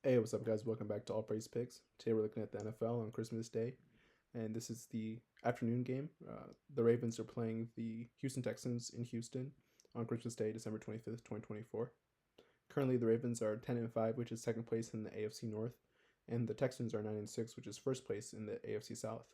Hey, what's up, guys? Welcome back to All Praise Picks. Today we're looking at the NFL on Christmas Day, and this is the afternoon game. The Ravens are playing the Houston Texans in Houston on Christmas Day, December 25th, 2024. Currently, the Ravens are 10-5, which is second place in the AFC North, and the Texans are 9-6, which is first place in the AFC South.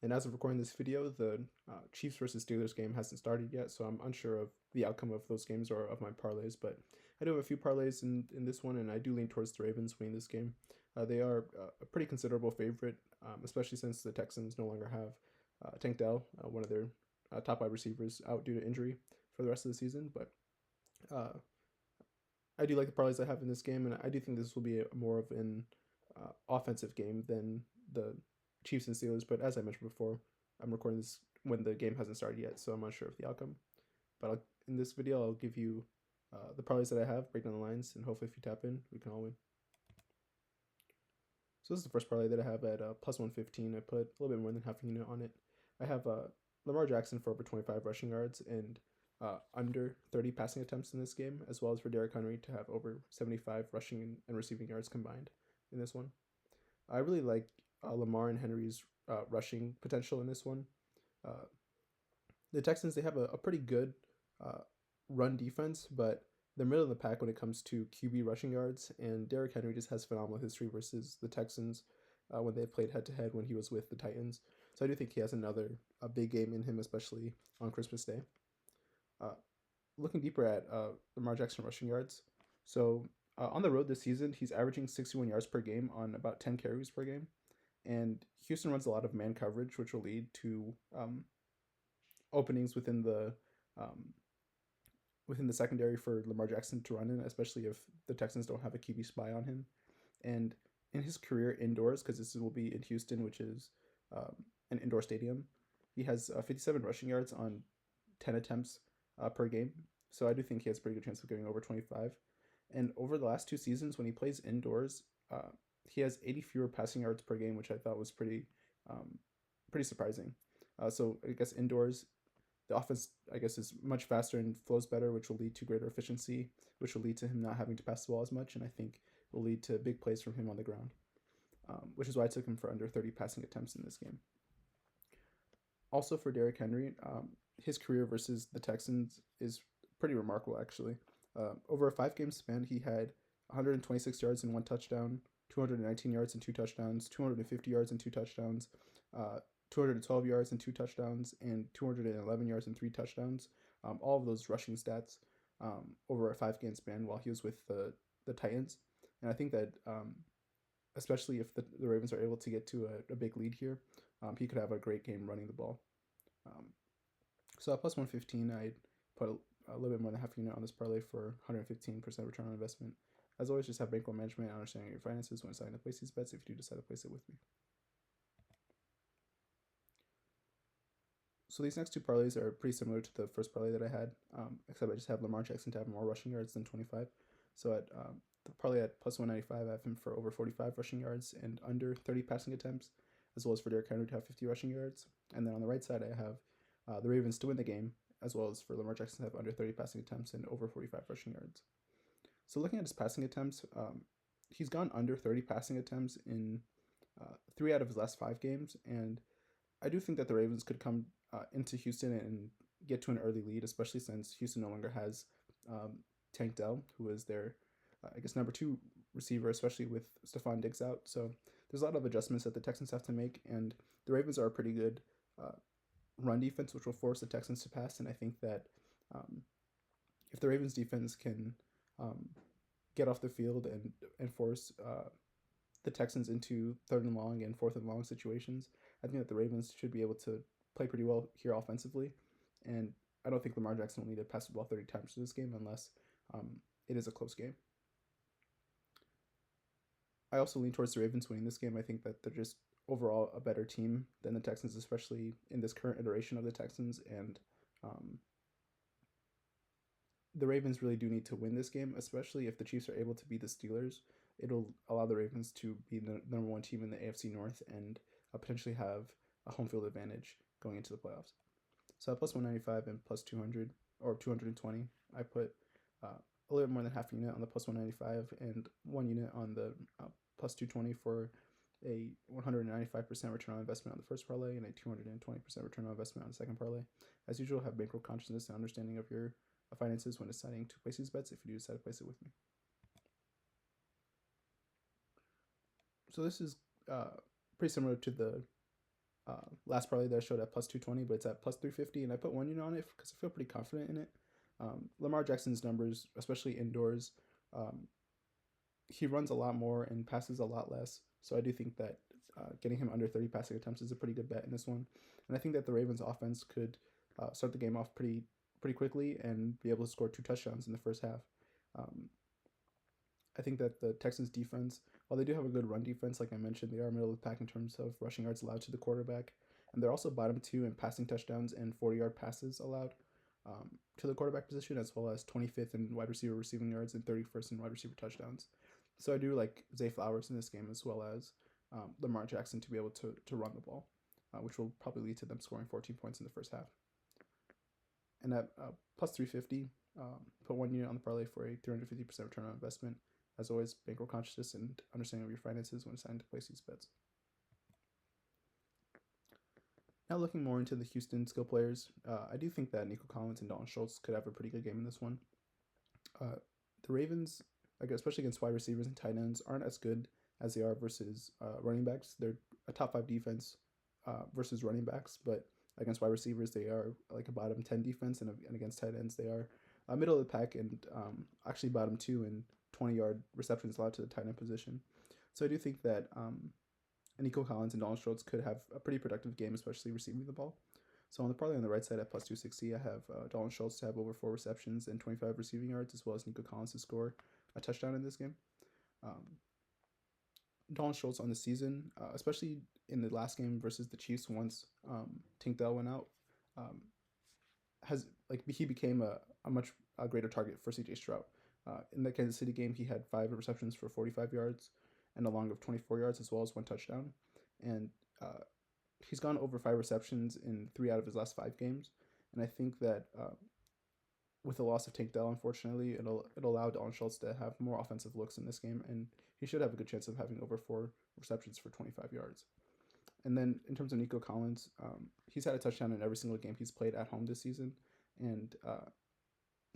And as of recording this video, the Chiefs versus Steelers game hasn't started yet, so I'm unsure of the outcome of those games or of my parlays. But I do have a few parlays in this one, and I do lean towards the Ravens winning this game. They are a pretty considerable favorite, especially since the Texans no longer have Tank Dell, one of their top wide receivers, out due to injury for the rest of the season. But I do like the parlays I have in this game, and I do think this will be more of an offensive game than the Chiefs and Steelers. But as I mentioned before, I'm recording this when the game hasn't started yet, so I'm not sure of the outcome. But in this video, I'll give you the parlays that I have, break down the lines, and hopefully if you tap in, we can all win. So this is the first parlay that I have at plus 115. I put a little bit more than half a unit on it. I have Lamar Jackson for over 25 rushing yards and under 30 passing attempts in this game, as well as for Derrick Henry to have over 75 rushing and receiving yards combined in this one. I really like Lamar and Henry's rushing potential in this one. The Texans, they have a pretty good run defense, but they're middle of the pack when it comes to QB rushing yards, and Derrick Henry just has phenomenal history versus the Texans when they played head-to-head when he was with the Titans. So I do think he has another big game in him, especially on Christmas Day. Looking deeper at Lamar Jackson rushing yards. So on the road this season, he's averaging 61 yards per game on about 10 carries per game. And Houston runs a lot of man coverage, which will lead to openings within the secondary for Lamar Jackson to run in, especially if the Texans don't have a QB spy on him. And in his career indoors, because this will be in Houston, which is an indoor stadium, he has 57 rushing yards on 10 attempts per game. So I do think he has a pretty good chance of getting over 25. And over the last two seasons, when he plays indoors, he has 80 fewer passing yards per game, which I thought was pretty surprising. So I guess indoors, the offense, I guess, is much faster and flows better, which will lead to greater efficiency, which will lead to him not having to pass the ball as much, and I think will lead to big plays from him on the ground, which is why I took him for under 30 passing attempts in this game. Also for Derrick Henry, his career versus the Texans is pretty remarkable, actually. Over a 5-game span, he had 126 yards and 1 touchdown, 219 yards and 2 touchdowns, 250 yards and 2 touchdowns, 212 yards and 2 touchdowns, and 211 yards and 3 touchdowns. All of those rushing stats over a 5-game span while he was with the Titans. And I think that especially if the Ravens are able to get to a big lead here, he could have a great game running the ball. So at plus 115, I put a little bit more than half a unit on this parlay for 115% return on investment. As always, just have bankroll management and understanding your finances when deciding to place these bets if you do decide to place it with me. So these next two parlays are pretty similar to the first parlay that I had, except I just have Lamar Jackson to have more rushing yards than 25. So at the parlay at plus 195, I have him for over 45 rushing yards and under 30 passing attempts, as well as for Derrick Henry to have 50 rushing yards. And then on the right side, I have the Ravens to win the game, as well as for Lamar Jackson to have under 30 passing attempts and over 45 rushing yards. So looking at his passing attempts, he's gone under 30 passing attempts in 3 out of his last 5 games, and I do think that the Ravens could come into Houston and get to an early lead, especially since Houston no longer has Tank Dell, who is their, I guess, number 2 receiver, especially with Stephon Diggs out. So there's a lot of adjustments that the Texans have to make, and the Ravens are a pretty good run defense, which will force the Texans to pass. And I think that if the Ravens defense can get off the field and force the Texans into 3rd and long and 4th and long situations, I think that the Ravens should be able to play pretty well here offensively. And I don't think Lamar Jackson will need to pass the ball 30 times for this game unless it is a close game. I also lean towards the Ravens winning this game. I think that they're just overall a better team than the Texans, especially in this current iteration of the Texans. And the Ravens really do need to win this game, especially if the Chiefs are able to beat the Steelers. It'll allow the Ravens to be the number 1 team in the AFC North and potentially have a home field advantage going into the playoffs. So at plus 195 and plus 200 or 220, I put a a little bit more than half a unit on the plus 195 and 1 unit on the plus 220 for a 195% return on investment on the first parlay and a 220% return on investment on the second parlay. As usual, have bankroll consciousness and understanding of your finances when deciding to place these bets if you do decide to place it with me. So this is pretty similar to the last parlay that I showed at plus 220, but it's at plus 350, and I put 1 unit on it because I feel pretty confident in it. Lamar Jackson's numbers, especially indoors, he runs a lot more and passes a lot less. So I do think that getting him under 30 passing attempts is a pretty good bet in this one. And I think that the Ravens offense could start the game off pretty quickly and be able to score 2 touchdowns in the first half. I think that the Texans defense, while they do have a good run defense, like I mentioned, they are middle of the pack in terms of rushing yards allowed to the quarterback. And they're also bottom 2 in passing touchdowns and 40-yard passes allowed to the quarterback position, as well as 25th in wide receiver receiving yards and 31st in wide receiver touchdowns. So I do like Zay Flowers in this game, as well as Lamar Jackson to be able to run the ball, which will probably lead to them scoring 14 points in the first half. And at plus 350, put 1 unit on the parlay for a 350% return on investment. As always, bankroll consciousness and understanding of your finances when deciding to place these bets. Now looking more into the Houston skill players, I do think that Nico Collins and Dalton Schultz could have a pretty good game in this one. The Ravens, especially against wide receivers and tight ends, aren't as good as they are versus running backs. They're a top 5 defense versus running backs, but against wide receivers, they are like a bottom 10 defense, and against tight ends, they are middle of the pack and actually bottom 2 in 20-yard receptions allowed to the tight end position. So I do think that Nico Collins and Dalton Schultz could have a pretty productive game, especially receiving the ball. So on the parlay on the right side at plus 260, I have Dalton Schultz to have over 4 receptions and 25 receiving yards, as well as Nico Collins to score a touchdown in this game. Dalton Schultz on the season, especially in the last game versus the Chiefs, once Tank Dell went out, he became a much greater target for CJ Stroud. In the Kansas City game, he had 5 receptions for 45 yards and a long of 24 yards, as well as 1 touchdown. And he's gone over 5 receptions in 3 out of his last 5 games. And I think that with the loss of Tank Dell, unfortunately, it'll allow Dalton Schultz to have more offensive looks in this game, and he should have a good chance of having over 4 receptions for 25 yards. And then in terms of Nico Collins, he's had a touchdown in every single game he's played at home this season, and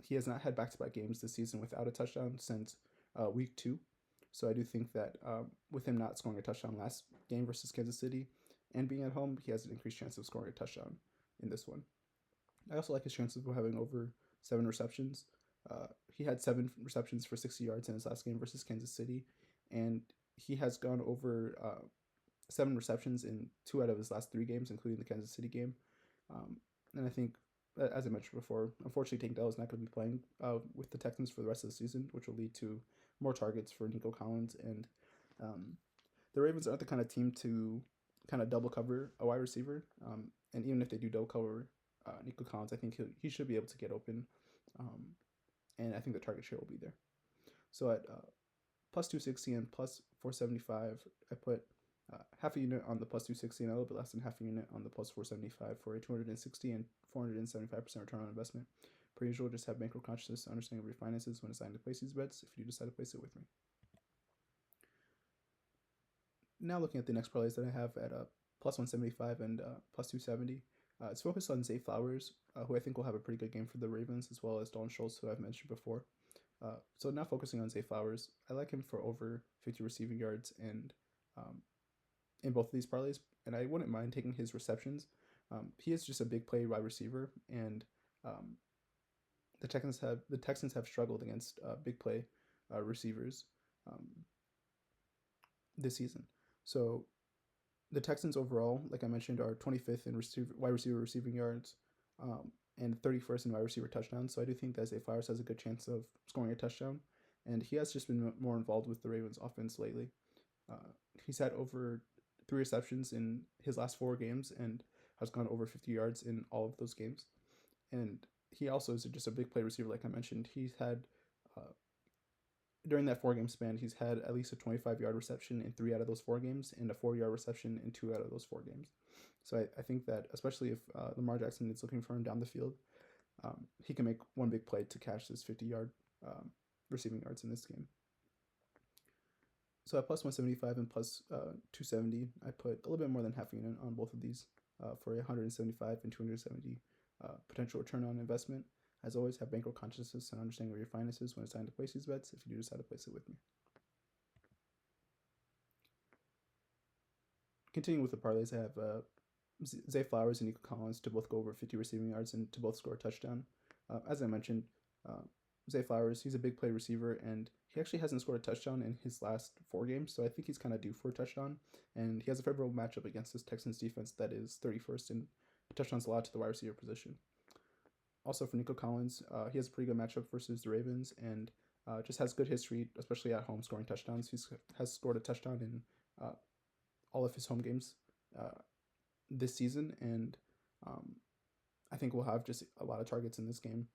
he has not had back-to-back games this season without a touchdown since week 2. So I do think that with him not scoring a touchdown last game versus Kansas City and being at home, he has an increased chance of scoring a touchdown in this one. I also like his chances of having over 7 receptions. He had 7 receptions for 60 yards in his last game versus Kansas City, and he has gone over 7 receptions in 2 out of his last 3 games, including the Kansas City game. And I think, as I mentioned before, unfortunately, Tank Dell is not going to be playing with the Texans for the rest of the season, which will lead to more targets for Nico Collins. And the Ravens aren't the kind of team to kind of double cover a wide receiver. And even if they do double cover Nico Collins, I think he should be able to get open. And I think the target share will be there. So at plus 260 and plus 475, I put half a unit on the plus 260 and a little bit less than half a unit on the plus 475 for a 260 and 475% return on investment. Per usual, just have bankroll consciousness, understanding of your finances when deciding to place these bets if you decide to place it with me. Now looking at the next parlays that I have at plus 175 and plus 270. It's focused on Zay Flowers, who I think will have a pretty good game for the Ravens, as well as Dalton Schultz, who I've mentioned before. So now focusing on Zay Flowers, I like him for over 50 receiving yards and in both of these parlays, and I wouldn't mind taking his receptions. He is just a big play wide receiver, and the Texans have struggled against big play receivers this season. So the Texans overall, like I mentioned, are 25th in wide receiver receiving yards and 31st in wide receiver touchdowns. So I do think that Zay Flowers has a good chance of scoring a touchdown, and he has just been more involved with the Ravens offense lately. He's had over 3 receptions in his last 4 games and has gone over 50 yards in all of those games. And he also is just a big play receiver, like I mentioned. He's had, during that 4-game span, he's had at least a 25-yard reception in 3 out of those 4 games and a 4-yard reception in 2 out of those 4 games. So I think that, especially if Lamar Jackson is looking for him down the field, he can make one big play to catch this 50-yard receiving yards in this game. So at plus 175 and plus 270, I put a little bit more than half a unit on both of these for 175 and 270 potential return on investment. As always, have bankroll consciousness and understanding where your finances when it's time to place these bets if you do decide to place it with me. Continuing with the parlays, I have Zay Flowers and Nico Collins to both go over 50 receiving yards and to both score a touchdown. As I mentioned, Zay Flowers, he's a big play receiver, and he actually hasn't scored a touchdown in his last 4 games, so I think he's kind of due for a touchdown. And he has a favorable matchup against this Texans defense that is 31st in touchdowns allowed to the wide receiver position. Also for Nico Collins, he has a pretty good matchup versus the Ravens, and just has good history, especially at home, scoring touchdowns. He has scored a touchdown in all of his home games this season, and I think we'll have just a lot of targets in this game,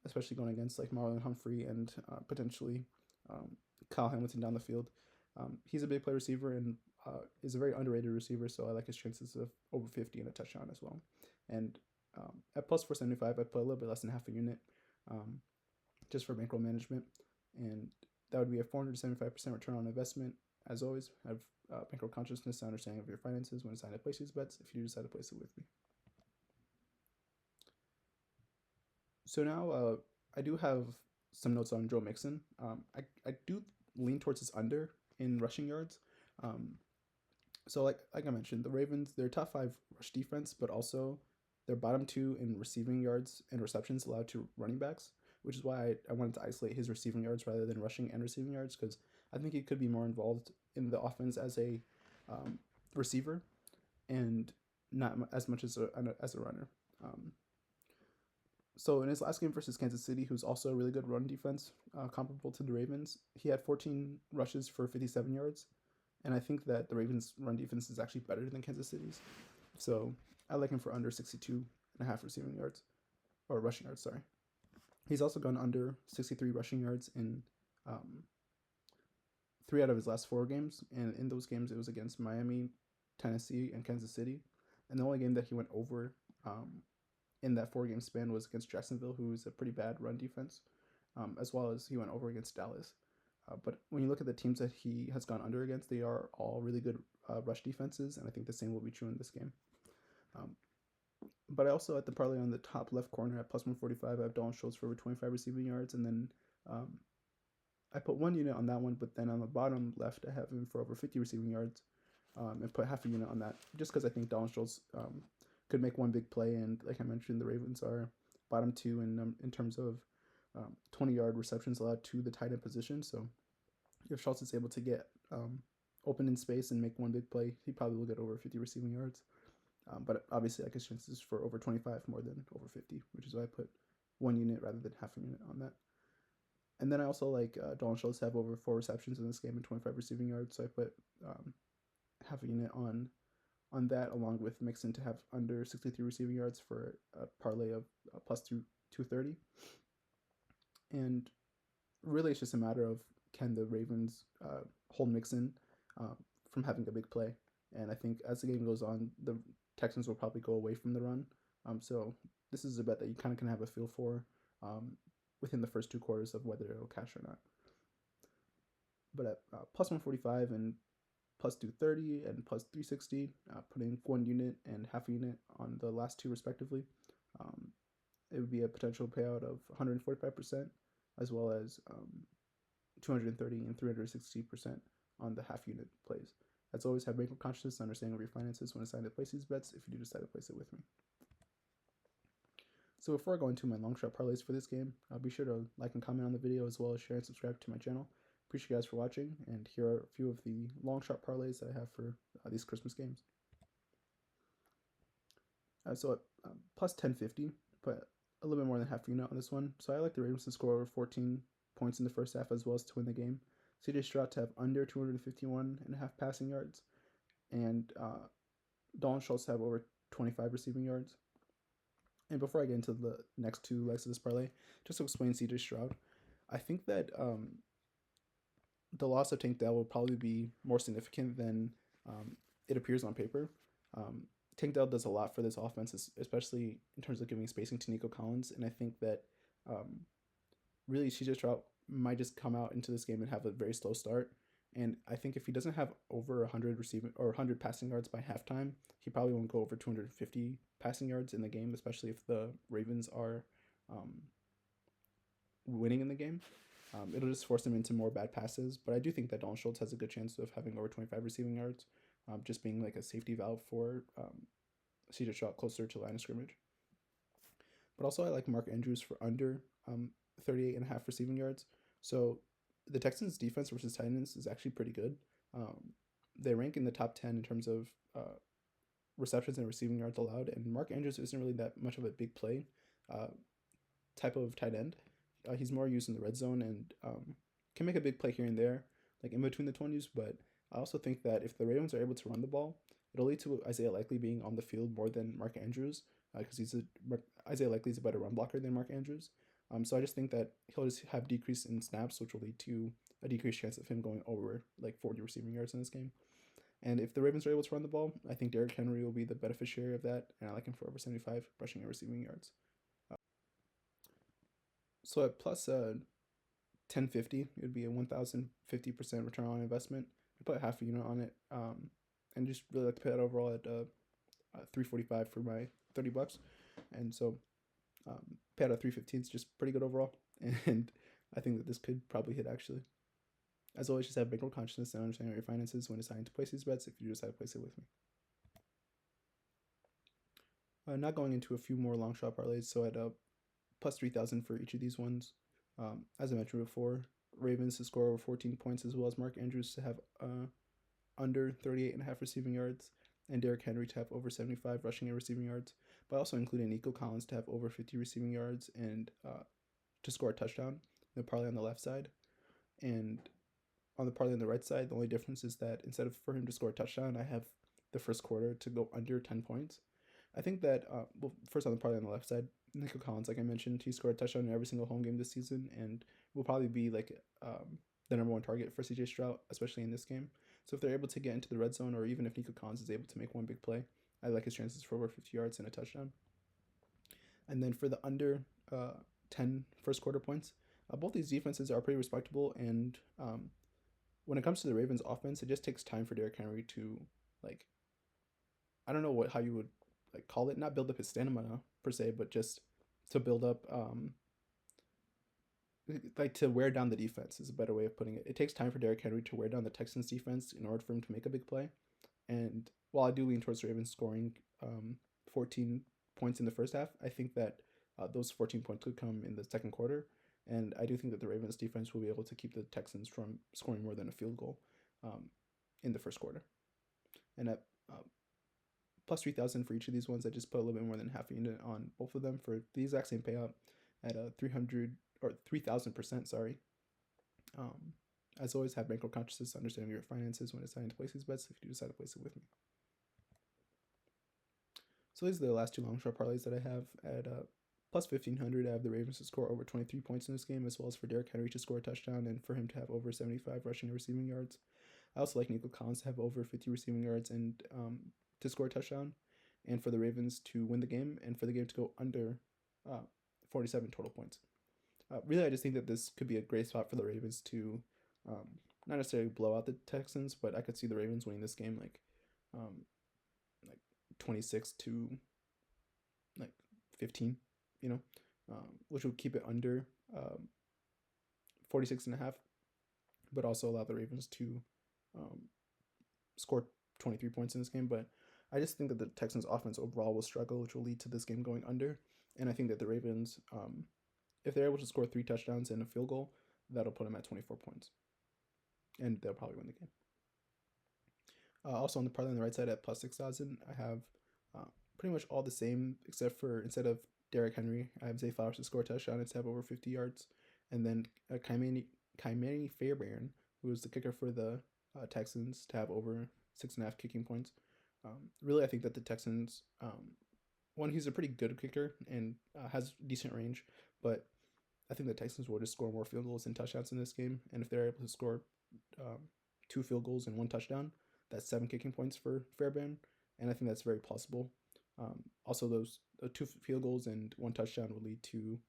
especially going against like Marlon Humphrey and potentially Kyle Hamilton down the field. He's a big play receiver and is a very underrated receiver, so I like his chances of over 50 and a touchdown as well. And at plus 475, I put a little bit less than half a unit just for bankroll management, and that would be a 475% return on investment. As always, have bankroll consciousness and understanding of your finances when deciding to place these bets if you decide to place it with me. So now I do have some notes on Joe Mixon. I do lean towards his under in rushing yards. So like I mentioned, the Ravens, they're top 5 rush defense, but also they're bottom 2 in receiving yards and receptions allowed to running backs, which is why I wanted to isolate his receiving yards rather than rushing and receiving yards, because I think he could be more involved in the offense as a receiver and not as much as a runner. So in his last game versus Kansas City, who's also a really good run defense, comparable to the Ravens, he had 14 rushes for 57 yards. And I think that the Ravens' run defense is actually better than Kansas City's. So I like him for under 62.5 receiving yards, or rushing yards, sorry. He's also gone under 63 rushing yards in 3 out of his last 4 games. And in those games, it was against Miami, Tennessee, and Kansas City. And the only game that he went over in that 4-game span was against Jacksonville, who is a pretty bad run defense, as well as he went over against Dallas. But when you look at the teams that he has gone under against, they are all really good rush defenses, and I think the same will be true in this game. But I also, at the parlay on the top left corner at plus 145, I have Dalton Schultz for over 25 receiving yards, and then I put 1 unit on that one, but then on the bottom left, I have him for over 50 receiving yards, and put half a unit on that, just because I think Dalton Schultz could make one big play, and like I mentioned, the Ravens are bottom 2 in terms of 20-yard receptions allowed to the tight end position. So if Schultz is able to get open in space and make one big play, he probably will get over 50 receiving yards. But obviously, I like his chances for over 25 more than over 50, which is why I put 1 unit rather than half a unit on that. And then I also like Dalton Schultz to have over 4 receptions in this game and 25 receiving yards, so I put half a unit on that, along with Mixon to have under 63 receiving yards for a parlay of plus 230. And really, it's just a matter of can the Ravens hold Mixon from having a big play. And I think as the game goes on, the Texans will probably go away from the run. So this is a bet that you kind of can have a feel for within the first 2 quarters of whether it'll cash or not. But at plus 145 and plus 230 and plus 360, putting 1 unit and half a unit on the last 2 respectively, it would be a potential payout of 145%, as well as 230 and 360% on the half unit plays. As always, have bankroll consciousness and understanding of your finances when deciding to place these bets if you do decide to place it with me. So before I go into my long shot parlays for this game, be sure to like and comment on the video, as well as share and subscribe to my channel. Appreciate you guys for watching, and here are a few of the long shot parlays that I have for these Christmas games. So at plus 1050, put a little bit more than half a unit on this one. So I like the Ravens to score over 14 points in the first half, as well as to win the game. CJ Stroud to have under 251.5 passing yards, and Dalton Schultz to have over 25 receiving yards. And before I get into the next 2 legs of this parlay, just to explain CJ Stroud, I think that the loss of Tank Dell will probably be more significant than it appears on paper. Tank Dell does a lot for this offense, especially in terms of giving spacing to Nico Collins, and I think that really CJ Stroud might just come out into this game and have a very slow start. And I think if he doesn't have over 100 receiving or 100 passing yards by halftime, he probably won't go over 250 passing yards in the game, especially if the Ravens are um, winning in the game. It'll just force him into more bad passes. But I do think that Dalton Schultz has a good chance of having over 25 receiving yards, just being like a safety valve for CJ Stroud closer to line of scrimmage. But also, I like Mark Andrews for under 38 and a half receiving yards. So the Texans' defense versus Titans is actually pretty good. They rank in the top 10 in terms of receptions and receiving yards allowed. And Mark Andrews isn't really that much of a big play type of tight end. He's more used in the red zone and can make a big play here and there, like in between the 20s. But I also think that if the Ravens are able to run the ball, it'll lead to Isaiah Likely being on the field more than Mark Andrews because Isaiah Likely is a better run blocker than Mark Andrews. So I just think that he'll just have decrease in snaps, which will lead to a decreased chance of him going over like 40 receiving yards in this game. And if the Ravens are able to run the ball, I think Derrick Henry will be the beneficiary of that, and I like him for over 75 rushing and receiving yards. So at plus 1050, it would be a 1,050% return on investment. I put half a unit on it, and just really like to pay that overall at 345 for my $30, and so pay out at 315 is just pretty good overall, and I think that this could probably hit actually. As always, just have bankroll consciousness and understanding your finances when deciding to place these bets if you decide to place it with me. Now going into a few more long shot parlays, so at plus 3,000 for each of these ones. As I mentioned before, Ravens to score over 14 points, as well as Mark Andrews to have under 38 and a half receiving yards, and Derrick Henry to have over 75 rushing and receiving yards, but also including Nico Collins to have over 50 receiving yards and to score a touchdown. The parlay on the left side, and on the parlay on the right side, the only difference is that instead of for him to score a touchdown, I have the first quarter to go under 10 points. I think that, well, first on the parlay on the left side, Nico Collins, like I mentioned, he scored a touchdown in every single home game this season and will probably be like the number one target for CJ Stroud, especially in this game. So if they're able to get into the red zone, or even if Nico Collins is able to make one big play, I like his chances for over 50 yards and a touchdown. And then for the under 10 first quarter points, both these defenses are pretty respectable. And when it comes to the Ravens offense, it just takes time for Derrick Henry to, like, I don't know how you would like call it, not build up his stamina per se, but just to build up like to wear down the defense is a better way of putting it. It takes time for Derrick Henry to wear down the Texans defense in order for him to make a big play. And while I do lean towards the Ravens scoring 14 points in the first half, I think that those 14 points could come in the second quarter. And I do think that the Ravens defense will be able to keep the Texans from scoring more than a field goal in the first quarter. And at plus 3,000 for each of these ones, I just put a little bit more than half a unit on both of them for the exact same payout at 300 or 3,000%. Sorry. As always, have bankroll consciousness, understanding your finances when deciding to place these bets if you decide to place it with me. So these are the last two long shot parlays that I have at plus 1,500. I have the Ravens to score over 23 points in this game, as well as for Derrick Henry to score a touchdown and for him to have over 75 rushing and receiving yards. I also like Nico Collins to have over 50 receiving yards and to score a touchdown, and for the Ravens to win the game, and for the game to go under 47 total points. Really, I just think that this could be a great spot for the Ravens to not necessarily blow out the Texans, but I could see the Ravens winning this game like 26 to like 15, which would keep it under 46 and a half, but also allow the Ravens to score 23 points in this game. But I just think that the Texans offense overall will struggle, which will lead to this game going under. And I think that the Ravens, if they're able to score 3 touchdowns and a field goal, that'll put them at 24 points. And they'll probably win the game. Also on the parlay on the right side at plus 6,000, I have pretty much all the same, except for instead of Derrick Henry, I have Zay Flowers to score a touchdown and to have over 50 yards. And then Kymani Fairbairn, who is the kicker for the Texans, to have over 6.5 kicking points. Really, I think that the Texans, one, he's a pretty good kicker and has decent range, but I think the Texans will just score more field goals and touchdowns in this game. And if they're able to score 2 field goals and 1 touchdown, that's 7 kicking points for Fairbairn, and I think that's very plausible. Also, those 2 field goals and 1 touchdown will lead to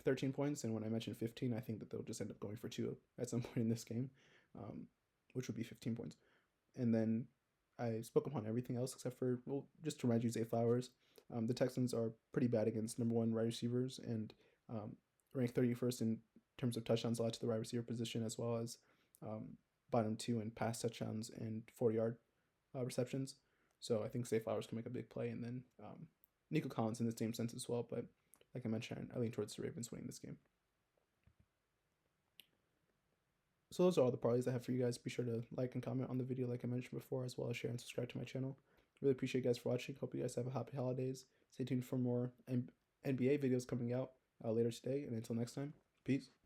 13 points, and when I mentioned 15, I think that they'll just end up going for 2 at some point in this game, which would be 15 points. And then I spoke upon everything else except for, well, just to remind you, Zay Flowers. The Texans are pretty bad against number 1 wide receivers and ranked 31st in terms of touchdowns allowed to the wide receiver position, as well as bottom 2 in pass touchdowns and 40-yard receptions. So I think Zay Flowers can make a big play, and then Nico Collins in the same sense as well. But like I mentioned, I lean towards the Ravens winning this game. So those are all the parlays I have for you guys. Be sure to like and comment on the video like I mentioned before, as well as share and subscribe to my channel. Really appreciate you guys for watching. Hope you guys have a happy holidays. Stay tuned for more NBA videos coming out later today. And until next time, peace.